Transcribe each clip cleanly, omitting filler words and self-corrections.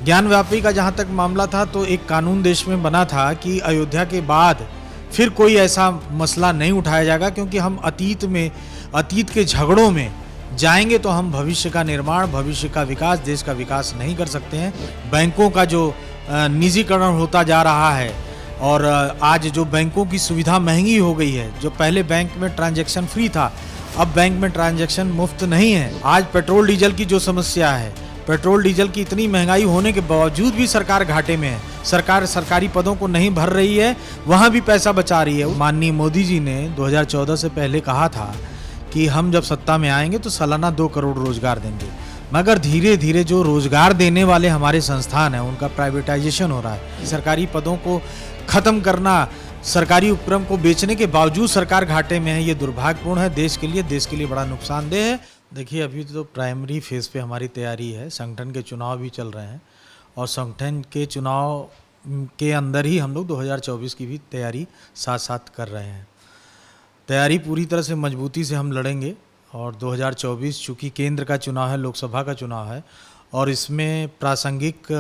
ज्ञानव्यापी का जहाँ तक मामला था तो एक कानून देश में बना था कि अयोध्या के बाद फिर कोई ऐसा मसला नहीं उठाया जाएगा, क्योंकि हम अतीत के झगड़ों में जाएंगे तो हम भविष्य का निर्माण, भविष्य का विकास, देश का विकास नहीं कर सकते हैं। बैंकों का जो निजीकरण होता जा रहा है और आज जो बैंकों की सुविधा महंगी हो गई है, जो पहले बैंक में ट्रांजैक्शन फ्री था, अब बैंक में ट्रांजैक्शन मुफ्त नहीं है। आज पेट्रोल डीजल की जो समस्या है, पेट्रोल डीजल की इतनी महंगाई होने के बावजूद भी सरकार घाटे में है। सरकार सरकारी पदों को नहीं भर रही है, वहाँ भी पैसा बचा रही है। माननीय मोदी जी ने 2014 से पहले कहा था कि हम जब सत्ता में आएंगे तो सालाना 2 करोड़ रोजगार देंगे, मगर धीरे धीरे जो रोजगार देने वाले हमारे संस्थान हैं उनका प्राइवेटाइजेशन हो रहा है। सरकारी पदों को खत्म करना, सरकारी उपक्रम को बेचने के बावजूद सरकार घाटे में है, ये दुर्भाग्यपूर्ण है। देश के लिए बड़ा नुकसानदेह है। देखिए, अभी तो प्राइमरी फेज़ पे हमारी तैयारी है, संगठन के चुनाव भी चल रहे हैं और संगठन के चुनाव के अंदर ही हम लोग 2024 की भी तैयारी साथ साथ कर रहे हैं। तैयारी पूरी तरह से मजबूती से हम लड़ेंगे और 2024 चूँकि केंद्र का चुनाव है, लोकसभा का चुनाव है और इसमें प्रासंगिक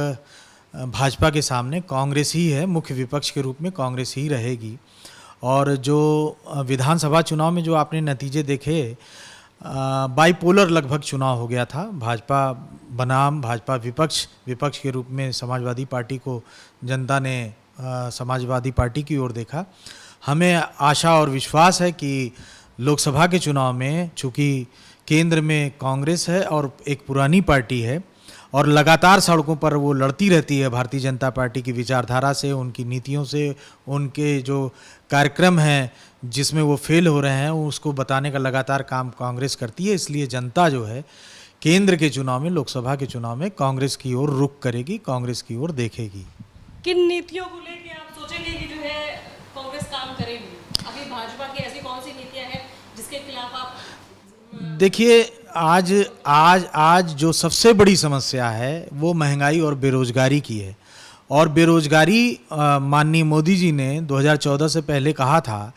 भाजपा के सामने कांग्रेस ही है, मुख्य विपक्ष के रूप में कांग्रेस ही रहेगी। और जो विधानसभा चुनाव में जो आपने नतीजे देखे, बाइपोलर लगभग चुनाव हो गया था। भाजपा बनाम भाजपा विपक्ष के रूप में समाजवादी पार्टी को जनता ने समाजवादी पार्टी की ओर देखा। हमें आशा और विश्वास है कि लोकसभा के चुनाव में चूँकि केंद्र में कांग्रेस है और एक पुरानी पार्टी है और लगातार सड़कों पर वो लड़ती रहती है भारतीय जनता पार्टी की विचारधारा से, उनकी नीतियों से, उनके जो कार्यक्रम हैं जिसमें वो फेल हो रहे हैं उसको बताने का लगातार काम कांग्रेस करती है। इसलिए जनता जो है केंद्र के चुनाव में, लोकसभा के चुनाव में कांग्रेस की ओर रुख करेगी, कांग्रेस की ओर देखेगी। किन नीतियों को लेके आप सोचेंगे कि जो है कांग्रेस काम करेगी? अभी भाजपा की ऐसी कौन सी नीतियां हैं जिसके खिलाफ आप? देखिए, आज जो सबसे बड़ी समस्या है वो महंगाई और बेरोजगारी की है। और बेरोजगारी, माननीय मोदी जी ने 2014 से पहले कहा था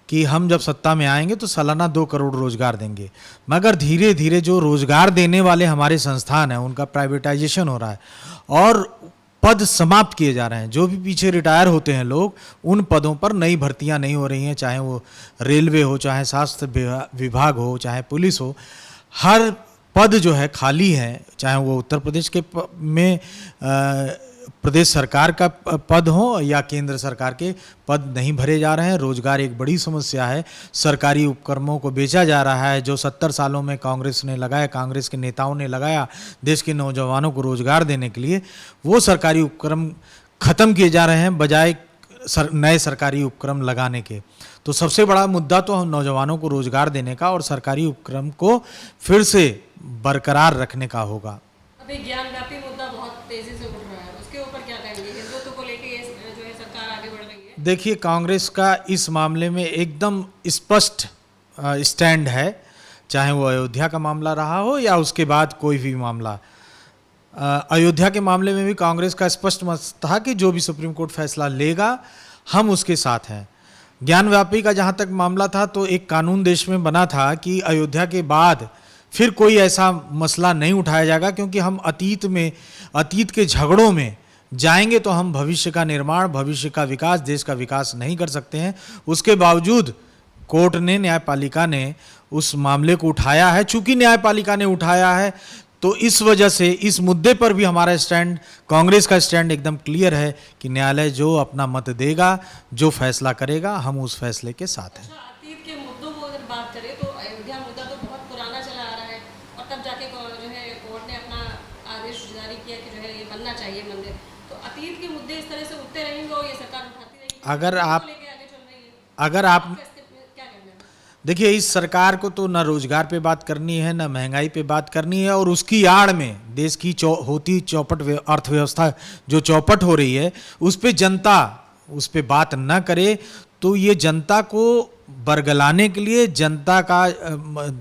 कि हम जब सत्ता में आएंगे तो सालाना 2 करोड़ रोजगार देंगे, मगर धीरे धीरे जो रोजगार देने वाले हमारे संस्थान हैं उनका प्राइवेटाइजेशन हो रहा है और पद समाप्त किए जा रहे हैं। जो भी पीछे रिटायर होते हैं लोग, उन पदों पर नई भर्तियां नहीं हो रही हैं, चाहे वो रेलवे हो, चाहे स्वास्थ्य विभाग हो, चाहे पुलिस हो। हर पद जो है खाली है, चाहे वो उत्तर प्रदेश में प्रदेश सरकार का पद हो या केंद्र सरकार के पद नहीं भरे जा रहे हैं। रोजगार एक बड़ी समस्या है। सरकारी उपक्रमों को बेचा जा रहा है जो 70 सालों में कांग्रेस ने लगाया, कांग्रेस के नेताओं ने लगाया देश के नौजवानों को रोजगार देने के लिए। वो सरकारी उपक्रम खत्म किए जा रहे हैं बजाय नए सरकारी उपक्रम लगाने के। तो सबसे बड़ा मुद्दा तो हम नौजवानों को रोजगार देने का और सरकारी उपक्रम को फिर से बरकरार रखने का होगा। अभी ज्ञानव्यापी मुद्दा बहुत तेजी से उठ रहा है, उसके ऊपर क्या कहेंगे? हिंदुत्व को लेके जो है सरकार आगे बढ़ रही है। देखिए, कांग्रेस का इस मामले में एकदम स्पष्ट स्टैंड है, चाहे वो अयोध्या का मामला रहा हो या उसके बाद कोई भी मामला। अयोध्या के मामले में भी कांग्रेस का स्पष्ट मत था कि जो भी सुप्रीम कोर्ट फैसला लेगा हम उसके साथ हैं। ज्ञानव्यापी का जहाँ तक मामला था तो एक कानून देश में बना था कि अयोध्या के बाद फिर कोई ऐसा मसला नहीं उठाया जाएगा, क्योंकि हम अतीत के झगड़ों में जाएंगे तो हम भविष्य का निर्माण, भविष्य का विकास, देश का विकास नहीं कर सकते हैं। उसके बावजूद कोर्ट ने, न्यायपालिका ने उस मामले को उठाया है। चूंकि न्यायपालिका ने उठाया है तो इस वजह से इस मुद्दे पर भी हमारा स्टैंड, कांग्रेस का स्टैंड एकदम क्लियर है कि न्यायालय जो अपना मत देगा, जो फैसला करेगा, हम उस फैसले के साथ हैं। अतीत के मुद्दों को अगर बात करें तो अयोध्या मुद्दा तो बहुत पुराना चला आ रहा है और तब जाके जो है कोर्ट ने अपना आदेश जारी किया कि जो है ये बनना चाहिए मंदिर। तो अतीत के मुद्दे इस तरह से उठते रहेंगे और ये सरकार उठाती रहेगी। अगर आप क्या कहना है? देखिए, इस सरकार को तो न रोजगार पे बात करनी है, न महंगाई पे बात करनी है, और उसकी आड़ में देश की होती चौपट अर्थव्यवस्था जो चौपट हो रही है उस पे जनता उस पे बात न करे तो ये जनता को बरगलाने के लिए, जनता का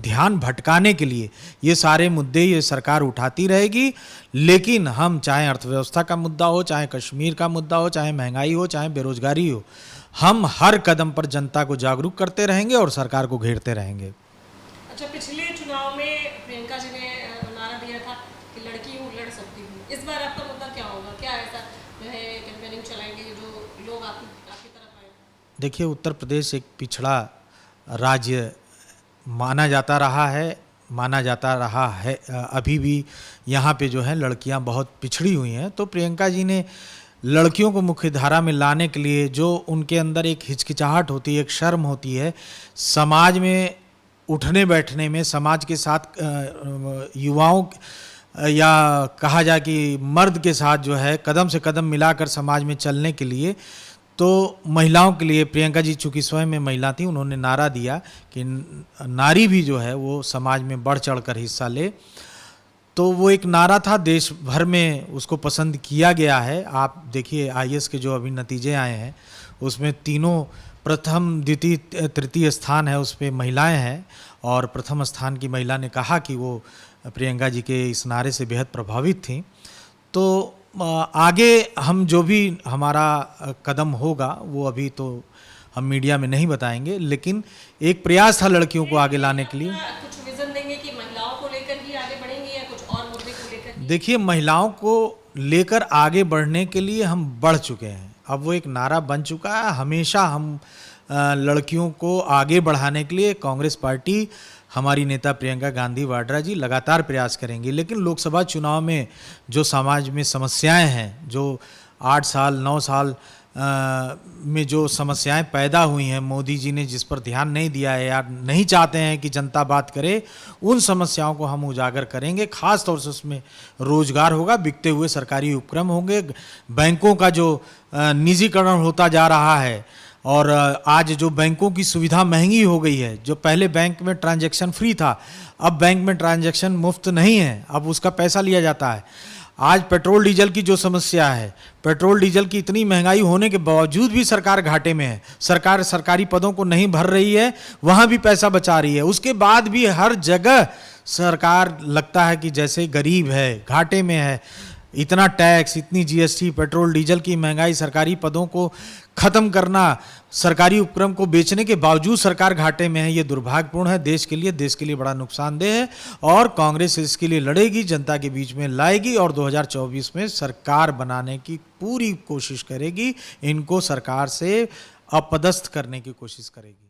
ध्यान भटकाने के लिए ये सारे मुद्दे ये सरकार उठाती रहेगी। लेकिन हम, चाहे अर्थव्यवस्था का मुद्दा हो, चाहे कश्मीर का मुद्दा हो, चाहे महंगाई हो, चाहे बेरोजगारी हो, हम हर कदम पर जनता को जागरूक करते रहेंगे और सरकार को घेरते रहेंगे। अच्छा, पिछले चुनाव में प्रियंका जी ने नारा दिया था कि लड़की हूँ, लड़ सकती हूँ। इस बार आपका मुद्दा उत्तर क्या होगा? क्या ऐसा जो है कैंपेनिंग चलाएंगे जो लोग आपकी तरफ आए? देखिए, उत्तर प्रदेश एक पिछड़ा राज्य माना जाता रहा है। अभी भी यहाँ पे जो है लड़कियाँ बहुत पिछड़ी हुई हैं। तो प्रियंका जी ने लड़कियों को मुख्य धारा में लाने के लिए जो उनके अंदर एक हिचकिचाहट होती है, एक शर्म होती है, समाज में उठने बैठने में, समाज के साथ युवाओं या कहा जाए कि मर्द के साथ जो है कदम से कदम मिलाकर समाज में चलने के लिए, तो महिलाओं के लिए प्रियंका जी चूँकि स्वयं में महिला थी, उन्होंने नारा दिया कि नारी भी जो है वो समाज में बढ़ चढ़कर हिस्सा ले। तो वो एक नारा था, देश भर में उसको पसंद किया गया है। आप देखिए आईएएस के जो अभी नतीजे आए हैं उसमें तीनों प्रथम, द्वितीय, तृतीय स्थान है उस पर महिलाएँ हैं, और प्रथम स्थान की महिला ने कहा कि वो प्रियंका जी के इस नारे से बेहद प्रभावित थी। तो आगे हम जो भी हमारा कदम होगा वो अभी तो हम मीडिया में नहीं बताएंगे, लेकिन एक प्रयास था लड़कियों को आगे लाने के लिए। कुछ विजन देंगे कि महिलाओं को लेकर ही आगे बढ़ेंगे या कुछ और मुद्दे को लेकर? देखिए, महिलाओं को लेकर आगे बढ़ने के लिए हम बढ़ चुके हैं। अब वो एक नारा बन चुका है। हमेशा हम लड़कियों को आगे बढ़ाने के लिए कांग्रेस पार्टी, हमारी नेता प्रियंका गांधी वाड्रा जी लगातार प्रयास करेंगी। लेकिन लोकसभा चुनाव में जो समाज में समस्याएं हैं, जो 8 साल 9 साल में जो समस्याएं पैदा हुई हैं, मोदी जी ने जिस पर ध्यान नहीं दिया है या नहीं चाहते हैं कि जनता बात करे, उन समस्याओं को हम उजागर करेंगे। खास तौर से उसमें रोजगार होगा, बिकते हुए सरकारी उपक्रम होंगे, बैंकों का जो निजीकरण होता जा रहा है, और आज जो बैंकों की सुविधा महंगी हो गई है। जो पहले बैंक में ट्रांजैक्शन फ्री था, अब बैंक में ट्रांजैक्शन मुफ्त नहीं है, अब उसका पैसा लिया जाता है। आज पेट्रोल डीजल की जो समस्या है, पेट्रोल डीजल की इतनी महंगाई होने के बावजूद भी सरकार घाटे में है। सरकार सरकारी पदों को नहीं भर रही है, वहाँ भी पैसा बचा रही है। उसके बाद भी हर जगह सरकार लगता है कि जैसे गरीब है, घाटे में है। इतना टैक्स, इतनी जीएसटी, पेट्रोल डीजल की महंगाई, सरकारी पदों को खत्म करना, सरकारी उपक्रम को बेचने के बावजूद सरकार घाटे में है। ये दुर्भाग्यपूर्ण है देश के लिए बड़ा नुकसानदेह है, और कांग्रेस इसके लिए लड़ेगी, जनता के बीच में लाएगी, और 2024 में सरकार बनाने की पूरी कोशिश करेगी। इनको सरकार से अपदस्थ करने की कोशिश करेगी।